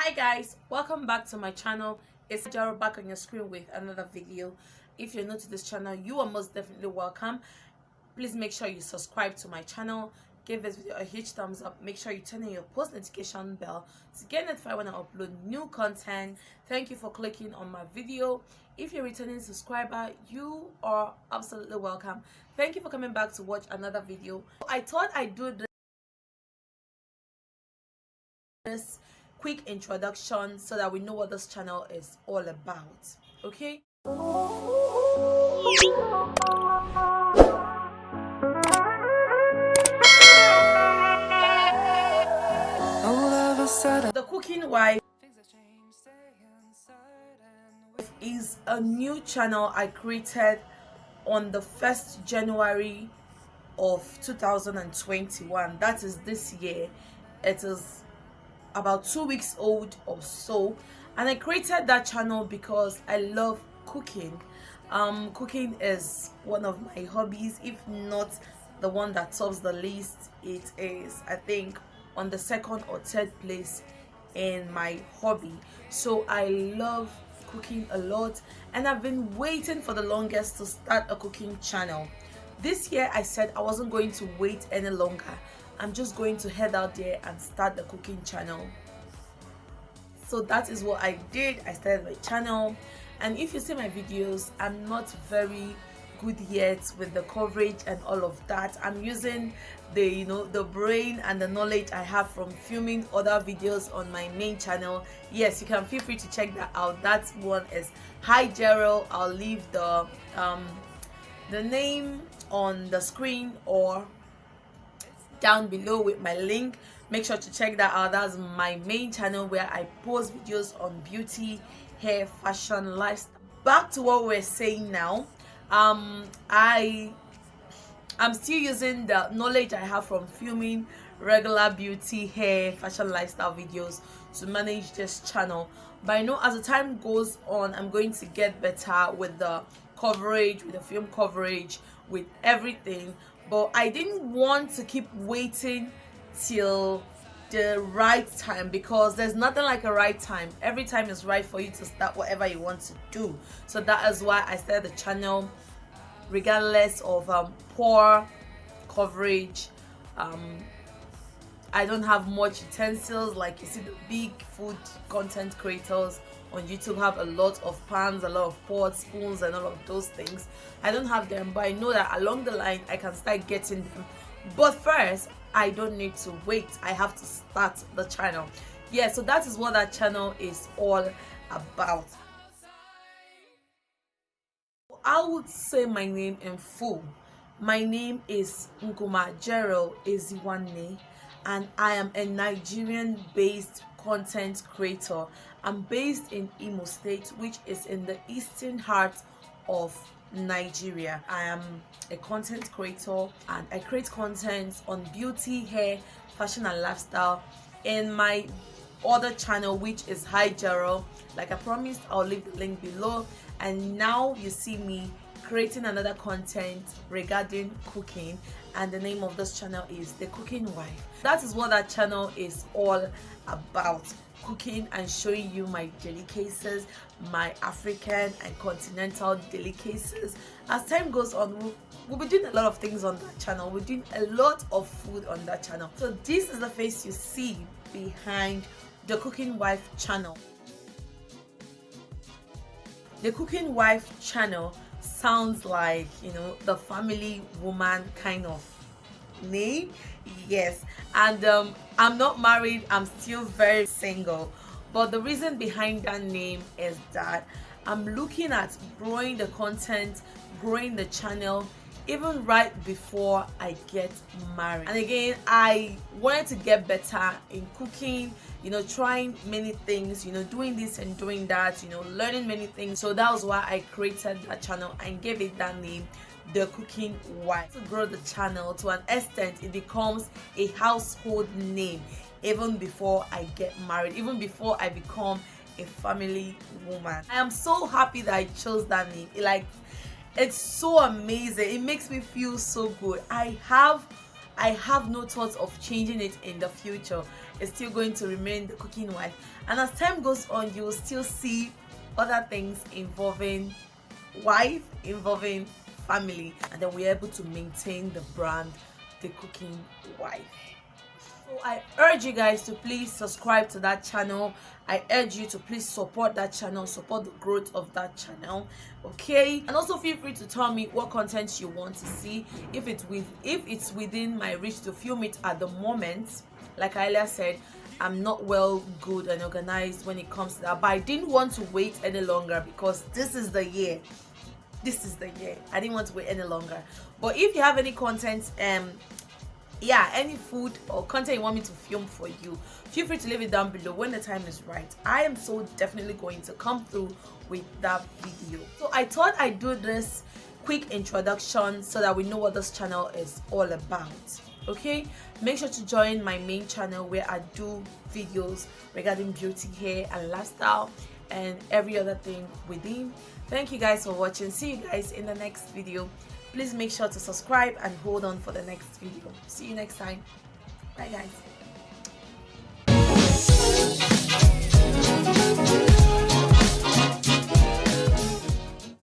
Hi guys, welcome back to my channel. It's JEREEL back on your screen with another video. If you're new to this channel, you are most definitely welcome. Please make sure you subscribe to my channel, give this video a huge thumbs up, make sure you turn on your post notification bell to get notified when I upload new content. Thank you for clicking on my video. If you're a returning subscriber, you are absolutely welcome. Thank you for coming back to watch another video. I thought I'd do this quick introduction so that we know what this channel is all about. Okay, the Cooking Wife is a new channel I created on the 1st January of 2021. That is this year. It is about 2 weeks old or so, and I created that channel because I love cooking. Cooking is one of my hobbies, if not the one that tops the list. It is, I think, on the 2nd or 3rd place in my hobby. So I love cooking a lot, and I've been waiting for the longest to start a cooking channel. This year I said I wasn't going to wait any longer. I'm just going to head out there and start the cooking channel. So that is what I did. I started my channel, and if you see my videos, I'm not very good yet with the coverage and all of that. I'm using the brain and the knowledge I have from filming other videos on my main channel. Yes, you can feel free to check that out. That one is Hi JEREEL. I'll leave the name on the screen or down below with my link. Make sure to check that out. That's my main channel where I post videos on beauty, hair, fashion, lifestyle. Back to what we're saying now. I'm still using the knowledge I have from filming regular beauty, hair, fashion, lifestyle videos to manage this channel. But I know as the time goes on, I'm going to get better with the coverage, with the film coverage, with everything. But I didn't want to keep waiting till the right time, because there's nothing like a right time. Every time is right for you to start whatever you want to do. So that is why I started the channel regardless of poor coverage. I don't have much utensils like you see the big food content creators on YouTube have a lot of pans, a lot of pots, spoons, and all of those things. I don't have them, but I know that along the line I can start getting them. But first, I don't need to wait. I have to start the channel. Yeah, so that is what that channel is all about. I would say my name in full. My name is JEREEL Eziwanne, and I am a Nigerian-based content creator. I'm based in Imo State, which is in the eastern heart of Nigeria. I am a content creator, and I create content on beauty, hair, fashion, and lifestyle. In my other channel, which is Hi JEREEL, like I promised, I'll leave the link below. And now you see me creating another content regarding cooking, and the name of this channel is The Cooking Wife. That is what that channel is all about: cooking and showing you my delicacies, my African and continental delicacies. As time goes on, we'll be doing a lot of things on that channel. We're doing a lot of food on that channel. So this is the face you see behind The Cooking Wife channel. The Cooking Wife channel sounds like, the family woman kind of name. Yes, and I'm not married. I'm still very single. But the reason behind that name is that I'm looking at growing the content, growing the channel, even right before I get married. And again, I wanted to get better in cooking, trying many things, doing this and doing that, learning many things. So that was why I created that channel and gave it that name, The Cooking Wife. To grow the channel to an extent, it becomes a household name even before I get married, even before I become a family woman. I am so happy that I chose that name. It's so amazing. It makes me feel so good. I have no thoughts of changing it in the future. is still going to remain the cooking wife, and as time goes on you will still see other things involving wife, involving family, and then we're able to maintain the brand the cooking wife. So I urge you guys to please subscribe to that channel. I urge you to please support that channel, support the growth of that channel, okay? And also feel free to tell me what content you want to see. If it's within my reach to film it at the moment. Like I earlier said, I'm not good and organized when it comes to that, but I didn't want to wait any longer because this is the year. I didn't want to wait any longer. But if you have any content, any food or content you want me to film for you, feel free to leave it down below. When the time is right, I am so definitely going to come through with that video. So I thought I'd do this quick introduction so that we know what this channel is all about, okay? Make sure to join my main channel where I do videos regarding beauty, hair and lifestyle and every other thing within. Thank you guys for watching. See you guys in the next video. Please make sure to subscribe and hold on for the next video. See you next time. Bye guys.